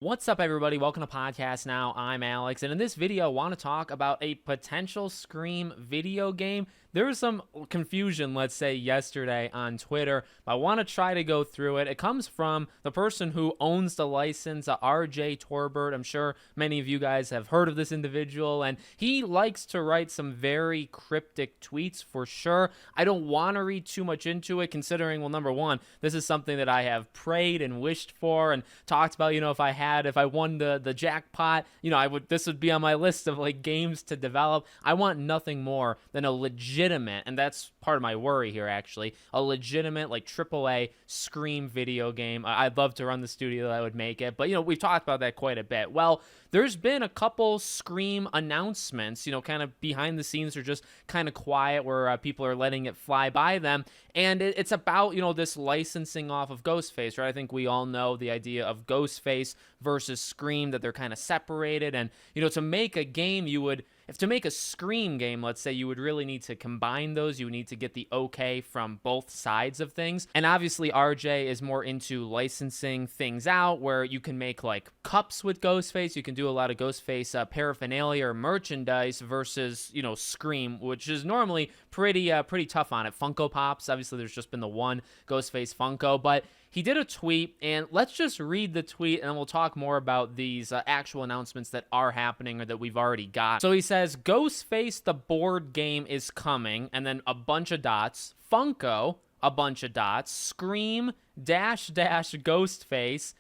What's up, everybody? Welcome to Podcast Now. I'm Alex, and in this video, I want to talk about a potential Scream video game. There was some confusion, let's say, yesterday on Twitter, but I want to try to go through it. It comes from the person who owns the license, RJ Torbert. I'm sure many of you guys have heard of this individual, and he likes to write some very cryptic tweets for sure. I don't want to read too much into it, considering, well, number one, this is something that I have prayed and wished for and talked about, if I won the jackpot, this would be on my list of like games to develop. I want nothing more than a legitimate, and that's part of my worry here actually, a legitimate like AAA Scream video game. I'd love to run the studio that would make it, but we've talked about that quite a bit. Well, there's been a couple Scream announcements, kind of behind the scenes or just kind of quiet where people are letting it fly by them. And it's about, this licensing off of Ghostface, right? I think we all know the idea of Ghostface versus Scream, that they're kind of separated. And, to make a game, to make a Scream game, let's say, you would really need to combine those. You would need to get the okay from both sides of things. And obviously, RJ is more into licensing things out where you can make like cups with Ghostface. You can do a lot of Ghostface paraphernalia or merchandise versus, Scream, which is normally pretty tough on it. Funko Pops, obviously, there's just been the one Ghostface Funko, but he did a tweet, and let's just read the tweet, and we'll talk more about these actual announcements that are happening or that we've already got. So he says, Ghostface, the board game, is coming, and then a bunch of dots. Funko, a bunch of dots. Scream, Ghostface,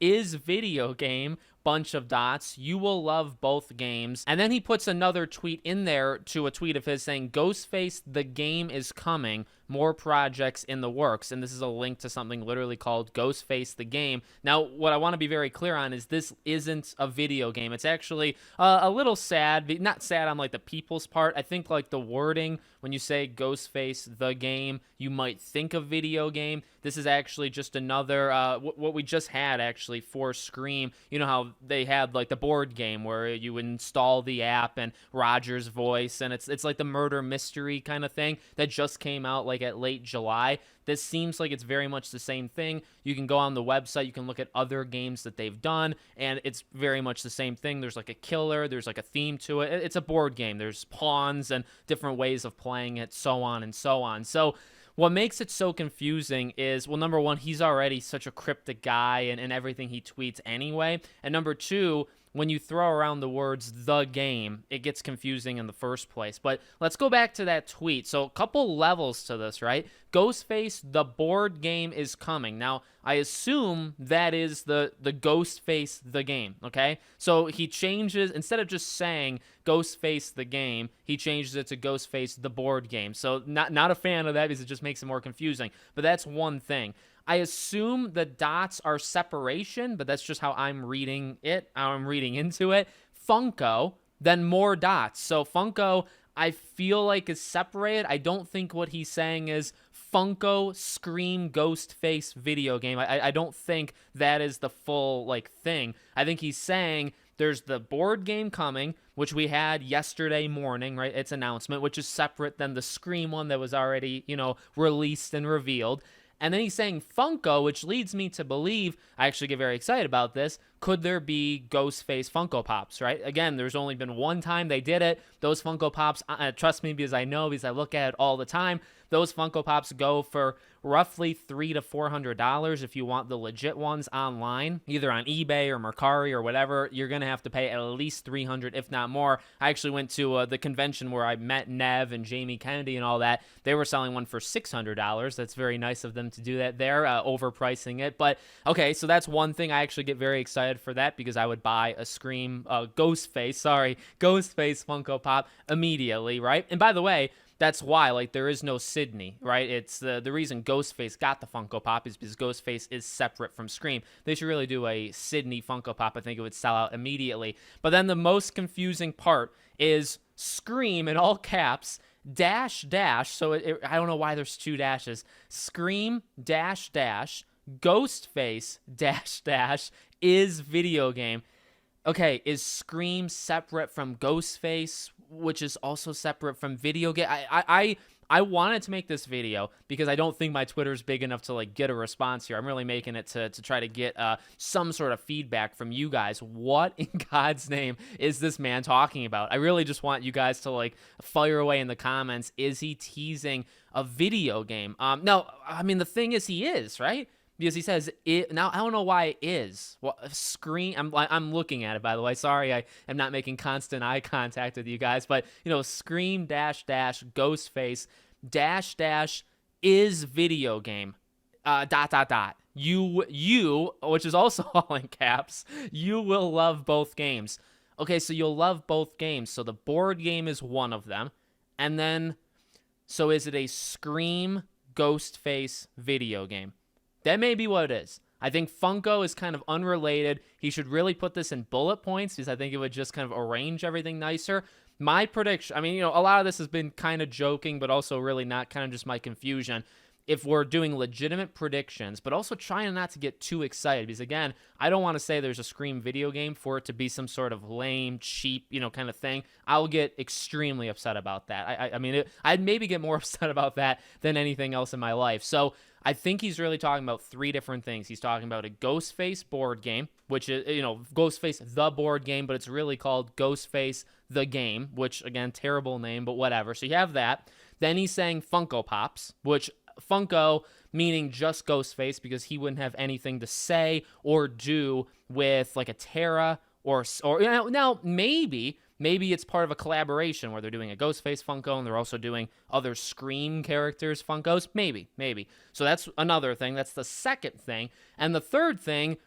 is video game, bunch of dots. You will love both games. And then he puts another tweet in there to a tweet of his saying, Ghostface, the game is coming. More projects in the works. And this is a link to something literally called Ghostface the Game. Now, what I want to be very clear on is this isn't a video game. It's actually a little sad. Not sad on like the people's part. I think like the wording, when you say Ghostface the Game, you might think of video game. This is actually just another, what we just had actually for Scream. You know how they had like the board game where you install the app and Roger's voice, and it's like the murder mystery kind of thing that just came out like at late July. This seems like it's very much the same thing. You can go on the website, you can look at other games that they've done, and it's very much the same thing. There's like a killer, there's like a theme to it. It's a board game. There's pawns and different ways of playing it, so on and so on. So what makes it so confusing is, well, number one, he's already such a cryptic guy and everything he tweets anyway. And number two, when you throw around the words the game, it gets confusing in the first place. But let's go back to that tweet. So a couple levels to this, right? Ghostface, the board game, is coming. Now, I assume that is the Ghostface, the game, okay? So he changes, instead of just saying Ghostface, the game, he changes it to Ghostface, the board game. So not a fan of that because it just makes it more confusing. But that's one thing. I assume the dots are separation, but that's just how I'm reading it, how I'm reading into it. Funko, then more dots. So Funko, I feel like is separated. I don't think what he's saying is Funko Scream Ghostface video game. I don't think that is the full like thing. I think he's saying there's the board game coming, which we had yesterday morning, right? Its announcement, which is separate than the Scream one that was already, released and revealed. And then he's saying Funko, which leads me to believe, I actually get very excited about this, could there be Ghostface Funko Pops, right? Again, there's only been one time they did it. Those Funko Pops, trust me because I know, because I look at it all the time, those Funko Pops go for roughly $300 to $400 if you want the legit ones online, either on eBay or Mercari or whatever. You're going to have to pay at least $300, if not more. I actually went to the convention where I met Nev and Jamie Kennedy and all that. They were selling one for $600. That's very nice of them to do that there, overpricing it. But okay, so that's one thing. I actually get very excited for that because I would buy a Ghostface Funko Pop immediately, right? And by the way, that's why, like, there is no Sydney, right? It's the reason Ghostface got the Funko Pop is because Ghostface is separate from Scream. They should really do a Sydney Funko Pop. I think it would sell out immediately. But then the most confusing part is Scream, in all caps, dash, so I don't know why there's two dashes. Scream, Ghostface, is video game. Okay, is Scream separate from Ghostface, which is also separate from video game? I wanted to make this video because I don't think my Twitter's big enough to like get a response here. I'm really making it to try to get some sort of feedback from you guys. What in God's name is this man talking about? I really just want you guys to like fire away in the comments. Is he teasing a video game? No, I mean, the thing is he is, right? Because he says it now. I don't know why it is. Well, screen. I'm looking at it, by the way. Sorry, I am not making constant eye contact with you guys. But scream dash dash Ghostface dash dash is video game. Dot dot dot. You, which is also all in caps. You will love both games. Okay, so you'll love both games. So the board game is one of them, and then so is it a Scream Ghostface video game? That may be what it is. I think Funko is kind of unrelated. He should really put this in bullet points because I think it would just kind of arrange everything nicer. My prediction, I mean, a lot of this has been kind of joking, but also really not, kind of just my confusion. If we're doing legitimate predictions, but also trying not to get too excited, because again, I don't want to say there's a Scream video game for it to be some sort of lame, cheap, kind of thing. I'll get extremely upset about that. I mean, I'd maybe get more upset about that than anything else in my life. So I think he's really talking about three different things. He's talking about a Ghostface board game, which is, Ghostface the board game, but it's really called Ghostface the game, which again, terrible name, but whatever. So you have that. Then he's saying Funko Pops, which Funko meaning just Ghostface because he wouldn't have anything to say or do with like a Terra or now maybe it's part of a collaboration where they're doing a Ghostface Funko and they're also doing other Scream characters Funkos. Maybe. So that's another thing. That's the second thing. And the third thing,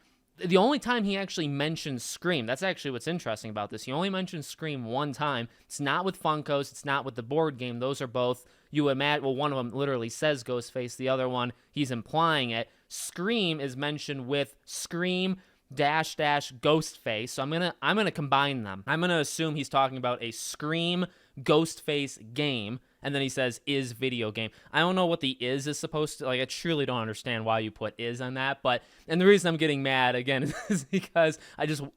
the only time he actually mentions Scream, that's actually what's interesting about this. He only mentions Scream one time. It's not with Funkos. It's not with the board game. Those are both, you imagine, well, one of them literally says Ghostface. The other one, he's implying it. Scream is mentioned with Scream dash dash Ghostface. So I'm gonna combine them. I'm gonna assume he's talking about a Scream Ghostface game, and then he says is video game. I don't know what the is supposed to, like, I truly don't understand why you put is on that, and the reason I'm getting mad again is because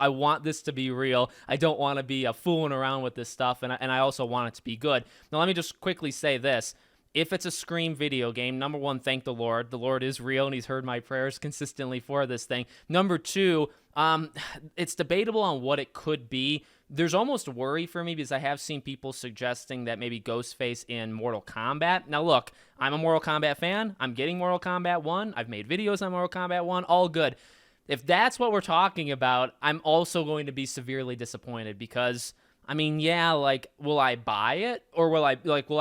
I want this to be real. I don't want to be fooling around with this stuff, and I also want it to be good. Now let me just quickly say this. If it's a Scream video game, number one, thank the Lord. The Lord is real, and he's heard my prayers consistently for this thing. Number two, it's debatable on what it could be. There's almost worry for me because I have seen people suggesting that maybe Ghostface in Mortal Kombat. Now, look, I'm a Mortal Kombat fan. I'm getting Mortal Kombat 1. I've made videos on Mortal Kombat 1. All good. If that's what we're talking about, I'm also going to be severely disappointed because, I mean, yeah, like, will I buy it? Or will I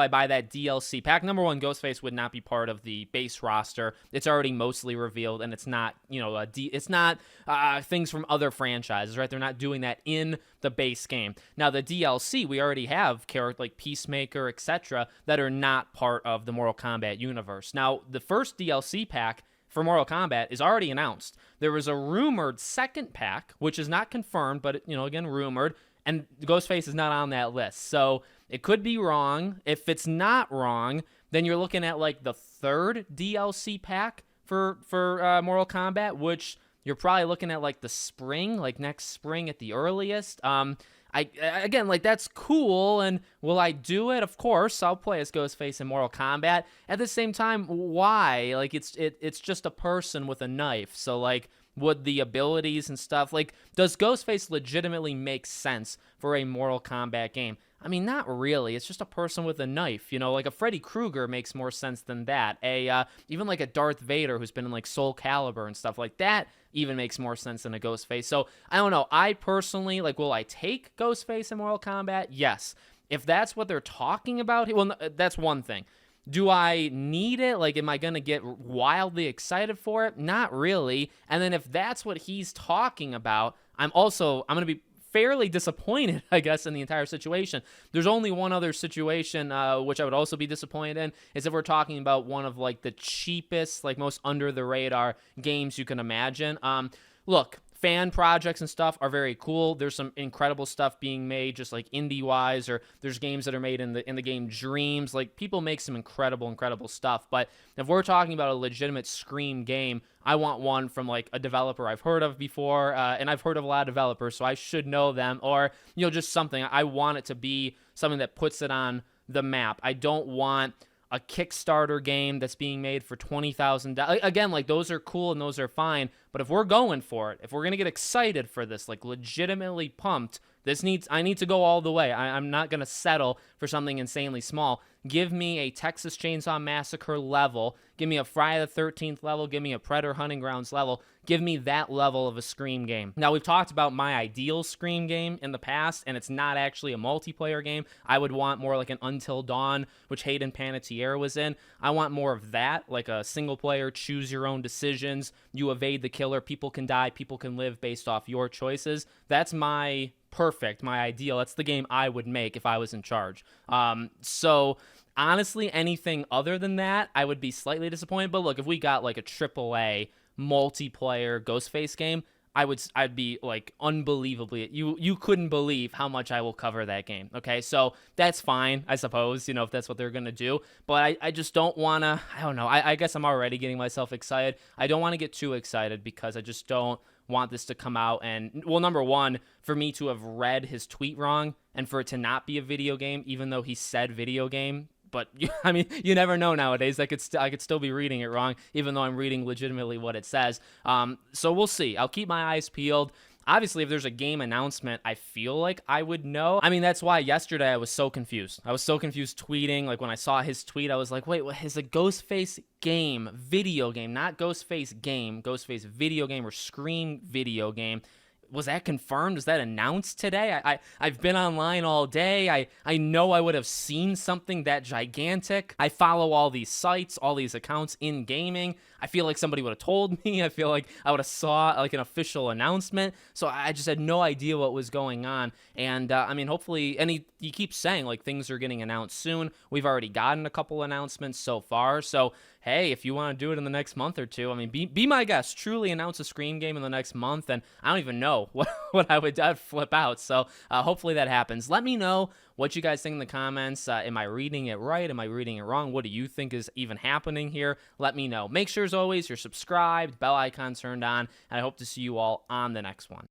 buy that DLC pack? Number one, Ghostface would not be part of the base roster. It's already mostly revealed, and it's not, it's not things from other franchises, right? They're not doing that in the base game. Now, the DLC, we already have characters like Peacemaker, etc., that are not part of the Mortal Kombat universe. Now, the first DLC pack for Mortal Kombat is already announced. There was a rumored second pack, which is not confirmed, but, again, rumored, and Ghostface is not on that list. So it could be wrong. If it's not wrong, then you're looking at like the third DLC pack for Mortal Kombat, which you're probably looking at like the spring, like next spring at the earliest. Again, like, that's cool, and will I do it? Of course, I'll play as Ghostface in Mortal Kombat. At the same time, why? Like, it's just a person with a knife, so like, would the abilities and stuff, like, does Ghostface legitimately make sense for a Mortal Kombat game? I mean, not really. It's just a person with a knife, like a Freddy Krueger makes more sense than that. Even like a Darth Vader who's been in like Soul Calibur and stuff like that even makes more sense than a Ghostface. So I don't know. I personally, like, will I take Ghostface in Mortal Kombat? Yes. If that's what they're talking about, well, that's one thing. Do I need it? Like, am I going to get wildly excited for it? Not really. And then if that's what he's talking about, I'm going to be fairly disappointed, I guess, in the entire situation. There's only one other situation which I would also be disappointed in, is if we're talking about one of like the cheapest, like most under the radar games you can imagine. Look, fan projects and stuff are very cool. There's some incredible stuff being made, just like indie wise, or there's games that are made in the game Dreams. Like, people make some incredible stuff. But if we're talking about a legitimate Scream game, I want one from like a developer I've heard of before, and I've heard of a lot of developers, so I should know them, or just something. I want it to be something that puts it on the map. I don't want a Kickstarter game that's being made for $20,000. Again, like, those are cool and those are fine. But if we're going for it, if we're going to get excited for this, like legitimately pumped, I need to go all the way. I'm not going to settle for something insanely small. Give me a Texas Chainsaw Massacre level. Give me a Friday the 13th level. Give me a Predator Hunting Grounds level. Give me that level of a Scream game. Now, we've talked about my ideal Scream game in the past, and it's not actually a multiplayer game. I would want more like an Until Dawn, which Hayden Panettiere was in. I want more of that, like a single player, choose your own decisions. You evade the killer. People can die. People can live based off your choices. That's my ideal. That's the game I would make if I was in charge. So honestly, anything other than that, I would be slightly disappointed. But look, if we got like a AAA multiplayer Ghostface game, I'd be like unbelievably, you couldn't believe how much I will cover that game. Okay, so that's fine, I suppose, if that's what they're gonna do. But I just don't wanna, I don't know, I guess I'm already getting myself excited. I don't want to get too excited because I just don't want this to come out and, well, number one, for me to have read his tweet wrong and for it to not be a video game, even though he said video game. But I mean, you never know nowadays. I could still be reading it wrong, even though I'm reading legitimately what it says. So we'll see. I'll keep my eyes peeled. Obviously, if there's a game announcement, I feel like I would know. I mean, that's why yesterday I was so confused. I was so confused tweeting. Like, when I saw his tweet, I was like, wait, what is a Ghostface game, video game, not Ghostface game, Ghostface video game or Scream video game? Was that confirmed? Was that announced today? I've been online all day. I know I would have seen something that gigantic. I follow all these sites, all these accounts in gaming. I feel like somebody would have told me. I feel like I would have saw like an official announcement. So I just had no idea what was going on. And I mean, hopefully, and he keeps saying like things are getting announced soon. We've already gotten a couple announcements so far. So hey, if you want to do it in the next month or two, I mean, be my guest. Truly announce a Scream game in the next month, and I don't even know what I'd flip out. So hopefully that happens. Let me know what you guys think in the comments. Am I reading it right? Am I reading it wrong? What do you think is even happening here? Let me know. Make sure, as always, you're subscribed, bell icon turned on, and I hope to see you all on the next one.